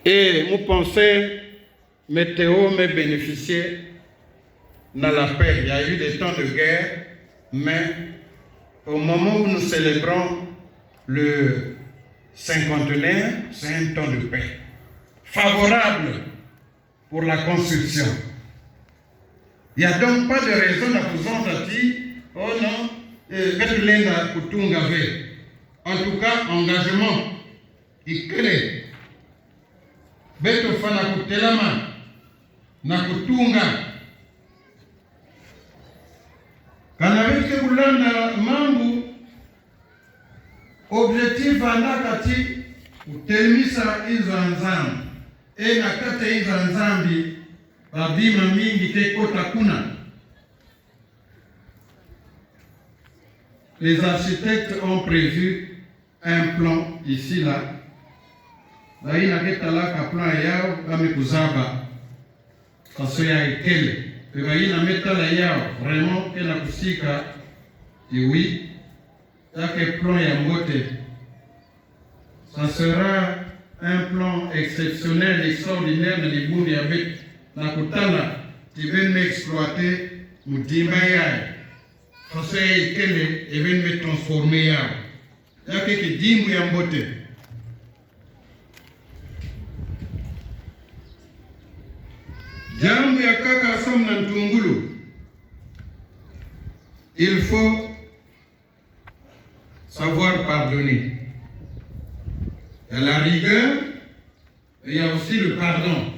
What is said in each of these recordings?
Et vous pensez, météo me bénéficier dans la paix. Il y a eu des temps de guerre, mais au moment où nous célébrons le cinquantenaire, c'est un temps de paix. Favorable pour la construction. Il n'y a donc pas de raison de vous dire, oh non, en tout cas, engagement, il crée. Beto fana kutelama na kutunga. Kanaweke kulanda mambo objectif anakati kutelemisa hizo nzambi. Na kata hizo nzambi babima mingi kekota kuna. Les architectes ont prévu un plan ici là. Baina ketalaka plan yao kama kuzaba faso ya ekele. Baina metala yao vraiment kena kusika oui. Yake plan ya mbote. Ça sera un plan exceptionnel, extraordinaire de Libundi avec la Kutala qui vient m'exploiter Moutimba Yaya. Faso ya ekele et vient me transformer yao. Yake kidimbu ya mbote. Jambo ya kaka Sam na Ntungulu, il faut savoir pardonner. Il y a la rigueur et il y a aussi le pardon.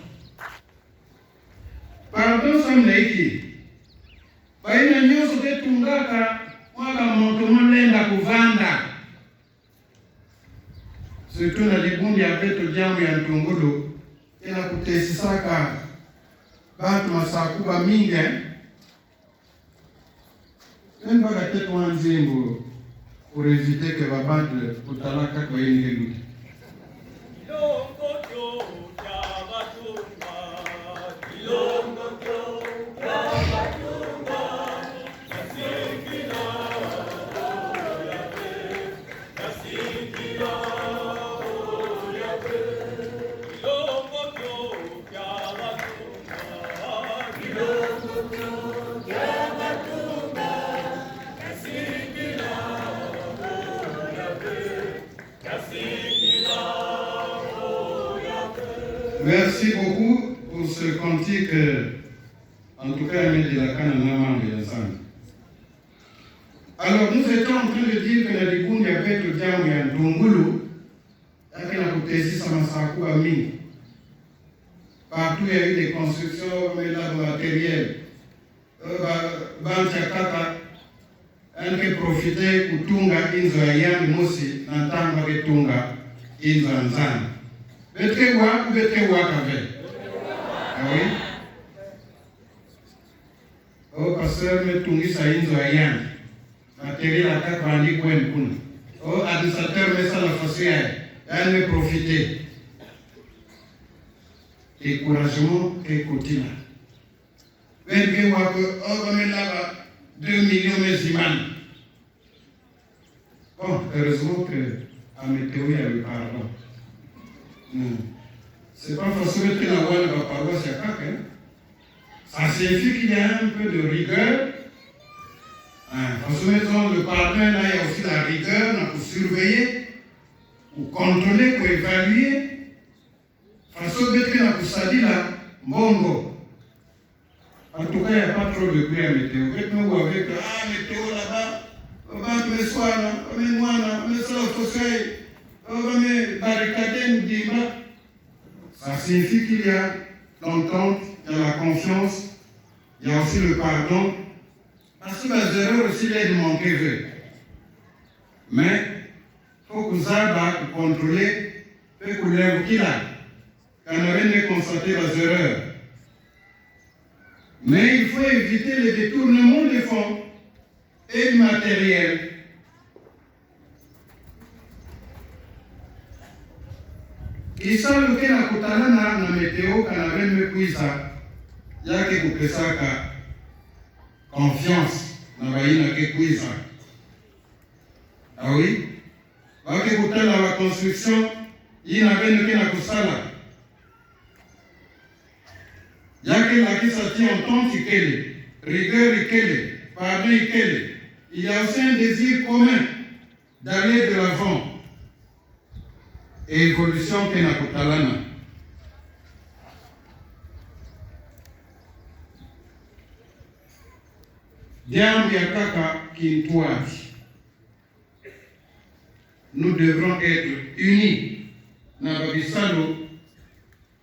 Pardon Sam Naiki. Baina nyoso ketungaka wala motomo lenda kuvanda. Surtout na Libundi avec le jambo ya Ntungulu ina kutesisaka bantu masakuba mingi mpaka tetu wanzimbo pour éviter que babande kutalaka kwa yenge luti. Merci beaucoup pour ce cantique, en tout cas, de la Kananama et ensemble. Alors, nous étions en train de dire que la Libundi avec le diable et un Tongulu, avec la Koutesi Samasakou Ami. Partout, il y a eu des constructions, mais là, matériel. Bantiakata, un qui profitait pour Tunga, Inzo Ayam, Mosi, Nantanga, Tunga, Inzo Anzan. Bete wa kave. Ah oui? Oh, pasteur me tungisa Inzo Ayam. Matériel à quatre bandits Gwen Kun. Oh, administrateur me ça la faciale. Elle me profiter. Encouragement et continue. Bete wa oh, comme là 2 millions musulmans. Bon, heureusement que à météo il y a le pardon. C'est pas forcément que la voix de la paroisse est caca. Ça signifie qu'il y a un peu de rigueur. Forcément, le pardon, là, il y a aussi la rigueur pour surveiller, pour contrôler, pour évaluer. Forcément, que la poussadi là, bongo. En tout cas, il n'y a pas trop de bruit à météo. Maintenant, avec météo là-bas, on va me soigner, on va me moiner, on va me soigner. On va me barricader, nous dire, ça signifie qu'il y a l'entente, il y a la confiance, il y a aussi le pardon. Parce que les erreurs aussi, il y a de manquer. Mais il faut que ça va contrôler, il faut que l'œuvre qu'il a, qu'on aurait constaté les erreurs. Mais il faut éviter le détournement des fonds et du matériel. Isa luke na kutana na météo kana me kuisa yake kukesaka confiance na baina ke kuisa. Ah oui? Wake kutana la construction ina venu kena kusala Yake la qui s'attient en temps ikele, rigueur ikele, pardon ikele. Il y a aussi un désir commun d'aller de l'avant. Et évolution que na kutalana. Jambo ya kaka kintwati. Nous devrons être unis. Na babisalo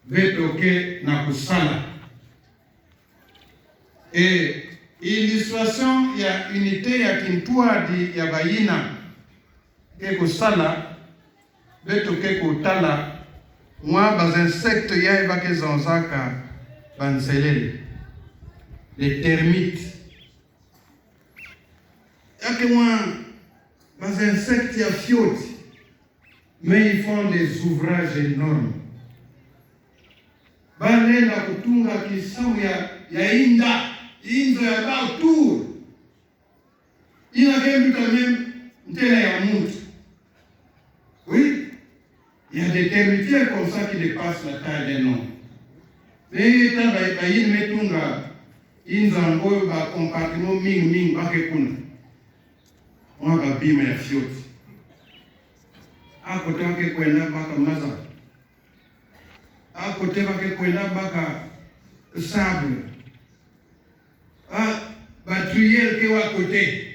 betoke na kusala. Et illustration ya unité ya kintwadi ya bayina ke kusala betoke kutala mwa baz insectes ya ebake zanzaka banselele les termites yake mwa baz insectes ya fioti, mais ils font des ouvrages énormes. Bale na kutunga kisamu ya inzo ya ba autour. Ina kembi quand même ntela ya muntu. Oui, il y a des termitières comme ça qui dépassent la taille d'un homme. Mais ta ba yin metunga inzango ba compartiment mingi ba kekuna. On va bima ya fioti. Ako toke kwenda baka maza. Ako toke kwenda baka sable. Batruyer ke wa côté.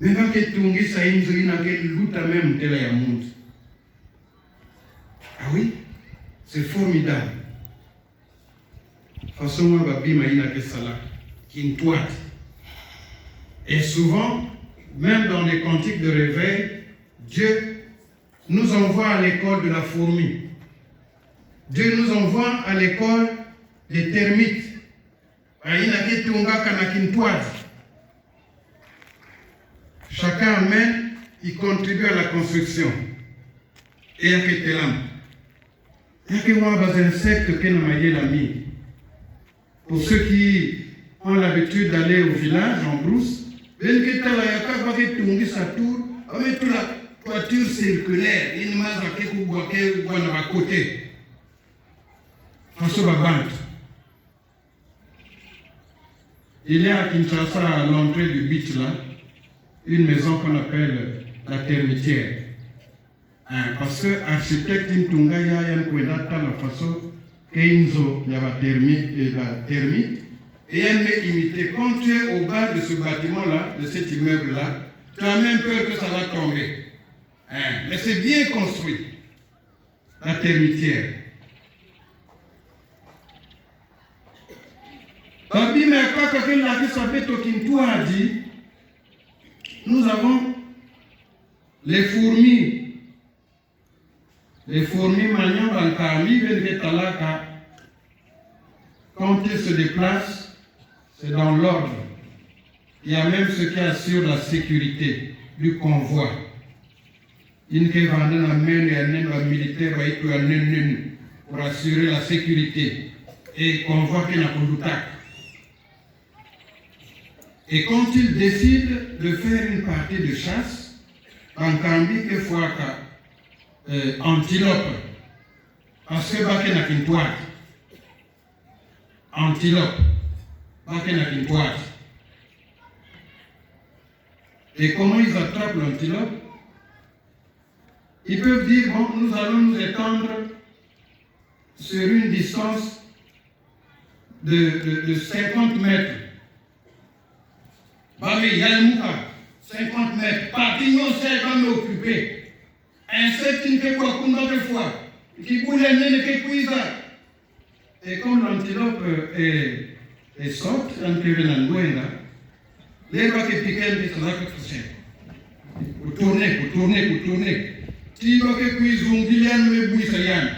Mais pas que tungisa inzo ina ke luta même tela ya monde. Ah oui, c'est formidable. Façon moi babima ina ke sala kintoite. Et souvent, même dans les cantiques de réveil, Dieu nous envoie à l'école de la fourmi. Dieu nous envoie à l'école des termites. Chacun amène, il contribue à la construction. Et il y a que tes lames. Il y a que moi, des insectes qui n'ont la mine. Pour ceux qui ont l'habitude d'aller au village en brousse, il y a toute la toiture circulaire, une masse à côté. Il y a à Kinshasa, à l'entrée du beach là, une maison qu'on appelle la termitière. Parce que l'architecte Ntunga y a un couédata la façon qu'Inzo y a la termite, et elle m'a imité. Quand tu es au bas de ce bâtiment là, de cet immeuble là, tu as même peur que ça va tomber. Mais c'est bien construit, la termitière. Nous avons les fourmis. Les fourmis maniant dans le Kami, quand elles se déplacent, c'est dans l'ordre. Il y a même ceux qui assurent la sécurité du convoi. Il y a un militaire pour assurer la sécurité et convoi qui n'a pas de tac. Et quand ils décident de faire une partie de chasse, en Kambi, que fois antilope, parce que baké n'a qu'une toile. Antilope, baké n'a qu'une toile. Et comment ils attrapent l'antilope? Ils peuvent dire, bon, nous allons nous étendre sur une distance de 50 mètres. Bamé Yalmouka, 50 mètres, Papillon, c'est va m'occuper. Insecte qui fait quoi comme d'autres fois, qui boule les qui cuise. Et comme l'antilope est sorte, en prévenant loin, les va qui piquent, ils sont là que c'est. Pour tourner. Si va que cuise, on dit yann, mais bouille ça yann.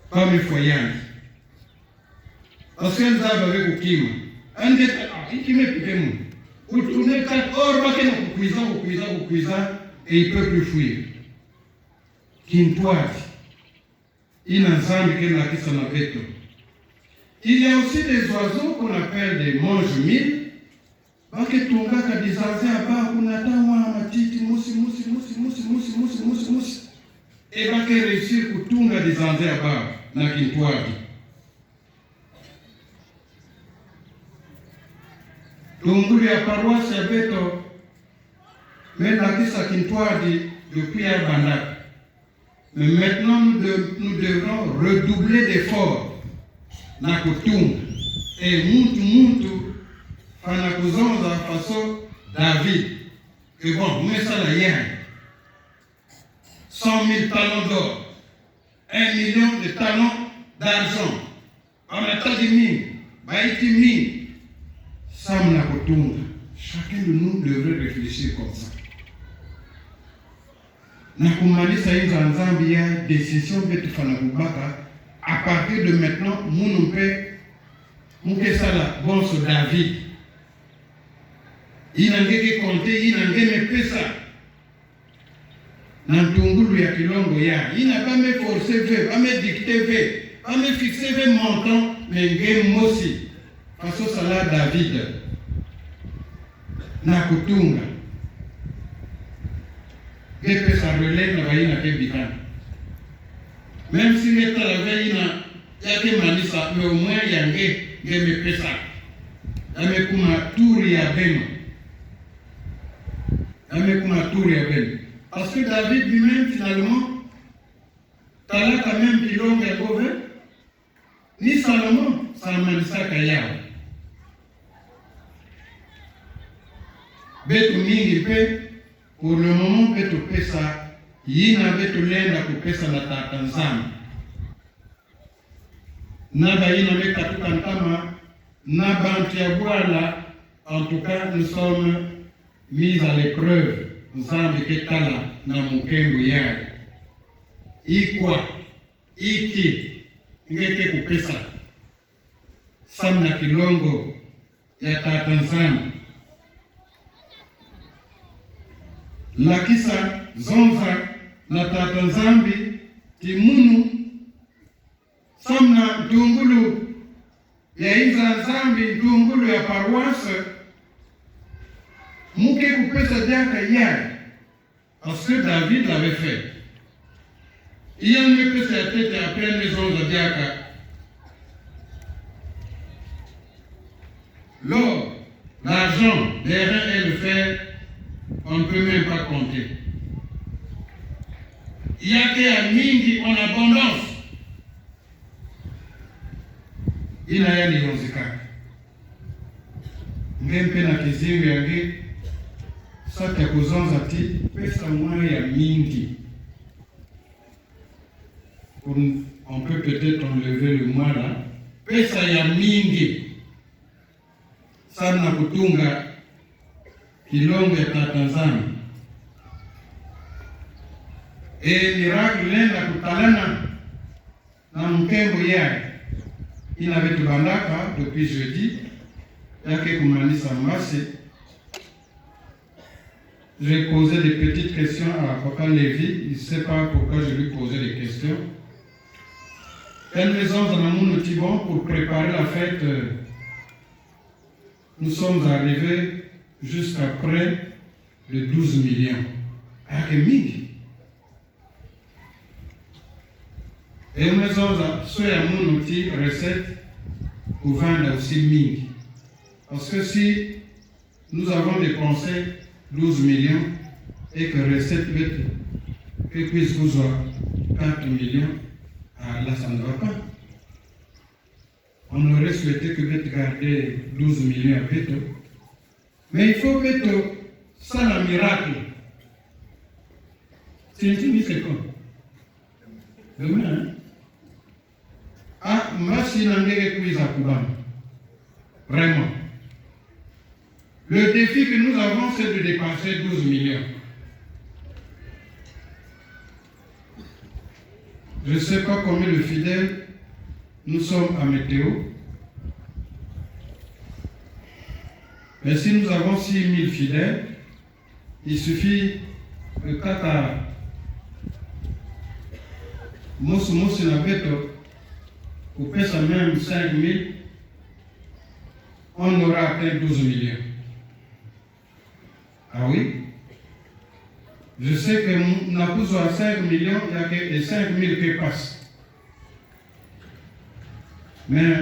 Pas mes foyers. Parce qu'elles avaient avec au climat. Un des qui me piqué mon. Vous tournez 4 heures, vous cuisez, et il ne peut plus fuir. Il y a aussi des oiseaux qu'on appelle des mange-mille. Et va réussir pour tout des anzés à bas, na kintwadi. Tungulu ya paroisse ya Beto, mais Nakisa Kintoa depuis à Bandak. Mais maintenant, nous devons redoubler d'efforts. Nakutung. Et Muntu, Fanakuzonza, façon David. Que bon, mais ça la yenne. 100 000 talents d'or. 1 million de talents d'argent. On a tas de mines. Baïti mine. Sam Nakutung. Chacun de nous devrait réfléchir comme ça. Nakumalisa hizo nzambi ya décision betu fana kubaka à partir de maintenant muke sala bonso David inangeke konte inangeme pesa na ntungulu ya kilongo ya ina pas me forcer ve pas me dicter ve pas me fixer ve montant mais ngem mosi faso sala David na kutunga que ça relève la vaina que bikan. Même si les travailleurs ya que manisa, mais au moins il y a me pesa. Ame kuma tour ya beno. Ame kuma tour ya beno. Parce que David lui-même finalement, t'as quand même pilon ya gove. Ni Salomon, manisa kaya. Betu mingi pe. Pour le moment, beto pesa, yina beto lenda kupesa na tatanzama. Naba yina meka tukantama, naba antiabwala, en tout cas, nous sommes mis à l'épreuve. Nzambe ketala na mukembo yae. Ikwa, iki, ngeke kupesa. Samna kilongo ya tatanzama. Lakisa zonza na tata nzambi timunu samna tungulu ya inza nzambi tungulu ya paroisse muke kupesa diaka yai parce que David l'avait fait. Il y a une pesa ya tete après les zonza diaka. L'or, l'argent, les reins et le fer, on ne peut même pas compter. Il y a que mingi en abondance. Il y a des yonzika. Ngempe na kizingu yange sata kuzonza ti pesa mwana ya mingi. On peut peut-être enlever le mois là. Pesa ya mingi. Sana kutunga kilongo ya tatanzama. Miracle lenda kutalana na mkembo yae. Ina vetu bandaka depuis jeudi. Yake kumanisa mbasi. J'ai posé des petites questions à Papa Lévi. Il ne sait pas pourquoi je lui posais des questions. Elle maison dans mon Tibon pour préparer la fête. Nous sommes arrivés jusqu'à près de 12 millions. Avec mingi. Et nous avons soit mon outil recette pour vendre aussi mingi. Parce que si nous avons dépensé 12 millions et que recette puisse vous avoir 4 millions, là ça ne va pas. On aurait souhaité que Beto garde 12 millions à Beto. Mais il faut Beto, ça la miracle. C'est une demi-seconde. Demain, hein? Ah, merci Nangere Kouiza Koubam. Vraiment. Le défi que nous avons, c'est de dépenser 12 millions. Je ne sais pas combien de fidèles nous sommes à Météo. Mais si nous avons 6 000 fidèles, il suffit de Kata Mosu na Beto, pour payer même 5 000, on aura atteint 12 millions. Ah oui? Je sais que nous avons besoin de 5 millions, il y a que 5 000 qui passent. Mais